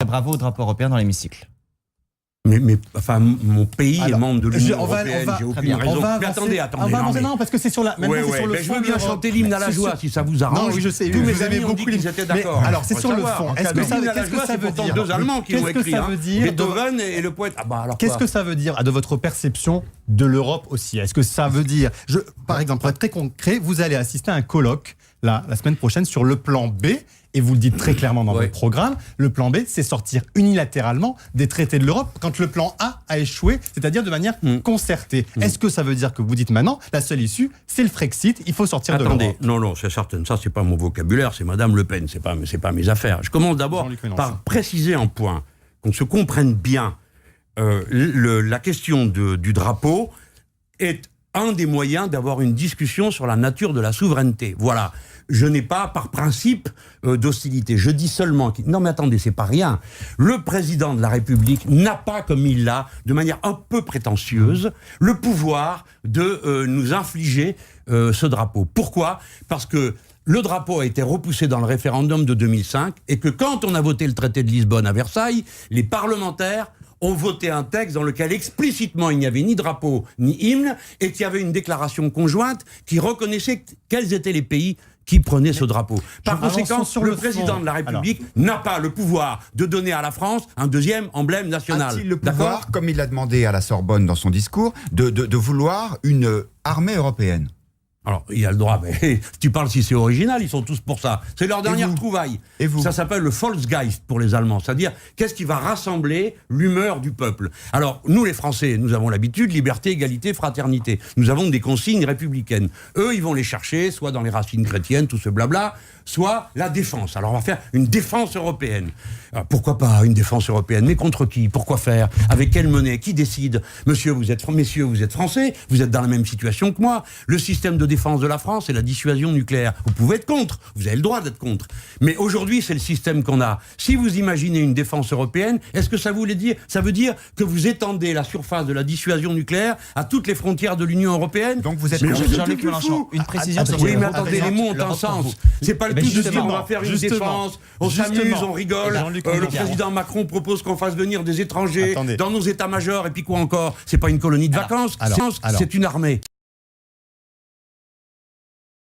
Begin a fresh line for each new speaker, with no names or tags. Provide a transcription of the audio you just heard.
bravo au drapeau européen dans l'hémicycle.
Enfin, mon pays est membre de l'Union européenne, j'ai aucune raison.
Mais attendez.
Non,
parce que c'est sur la.
Je veux bien chanter l'hymne à la joie, si ça vous arrange.
Non, oui, je sais.
Tous mes amis ont dit qu'ils étaient d'accord.
Alors, c'est sur le fond.
Qu'est-ce que ça veut dire? Deux Allemands qui l'ont écrit. Beethoven et le poète.
Qu'est-ce que ça veut dire de votre perception de l'Europe aussi? Est-ce que ça veut dire, par exemple, pour être très concret, vous allez assister à un colloque la semaine prochaine sur le plan B. Et vous le dites très clairement dans votre programme, le plan B, c'est sortir unilatéralement des traités de l'Europe quand le plan A a échoué, c'est-à-dire de manière concertée. Est-ce que ça veut dire que vous dites maintenant, la seule issue, c'est le Frexit, il faut sortir de l'Europe?
Non, c'est certain, ça c'est pas mon vocabulaire, c'est Madame Le Pen, c'est pas mes affaires. Je commence d'abord par préciser un point, qu'on se comprenne bien. La question du drapeau est un des moyens d'avoir une discussion sur la nature de la souveraineté. Voilà. Je n'ai pas, par principe, d'hostilité. Je dis seulement... Non, mais attendez, c'est pas rien. Le président de la République n'a pas, comme il l'a, de manière un peu prétentieuse, le pouvoir de nous infliger ce drapeau. Pourquoi? Parce que le drapeau a été repoussé dans le référendum de 2005 et que quand on a voté le traité de Lisbonne à Versailles, les parlementaires ont voté un texte dans lequel explicitement il n'y avait ni drapeau ni hymne et qu'il y avait une déclaration conjointe qui reconnaissait quels étaient les pays qui prenait ce drapeau. Par conséquent, le président de la République n'a pas le pouvoir de donner à la France un deuxième emblème national.
A-t-il le pouvoir, comme il l'a demandé à la Sorbonne dans son discours, de vouloir une armée européenne?
Alors, il a le droit, mais tu parles si c'est original, ils sont tous pour ça. C'est leur dernière trouvaille.
Et vous?
Ça s'appelle le Volksgeist pour les Allemands, c'est-à-dire qu'est-ce qui va rassembler l'humeur du peuple. Alors, nous les Français, nous avons l'habitude, liberté, égalité, fraternité. Nous avons des consignes républicaines. Eux, ils vont les chercher, soit dans les racines chrétiennes, tout ce blabla, soit la défense. Alors, on va faire une défense européenne. Alors, pourquoi pas une défense européenne? Mais contre qui? Pourquoi faire? Avec quelle monnaie? Qui décide? Messieurs, vous êtes Français, vous êtes dans la même situation que moi. Le système de défense de la France, c'est la dissuasion nucléaire. Vous pouvez être contre, vous avez le droit d'être contre. Mais aujourd'hui, c'est le système qu'on a. Si vous imaginez une défense européenne, est-ce que ça veut dire que vous étendez la surface de la dissuasion nucléaire à toutes les frontières de l'Union européenne?
Donc vous êtes
Jean-Luc Mélenchon, une précision sur
oui, mais attendez, les mots ont un sens. C'est pas le tout de dire on va faire une défense, on s'amuse, on rigole. Le président Macron propose qu'on fasse venir des étrangers dans nos états-majors, et puis quoi encore? C'est pas une colonie de vacances, c'est une armée.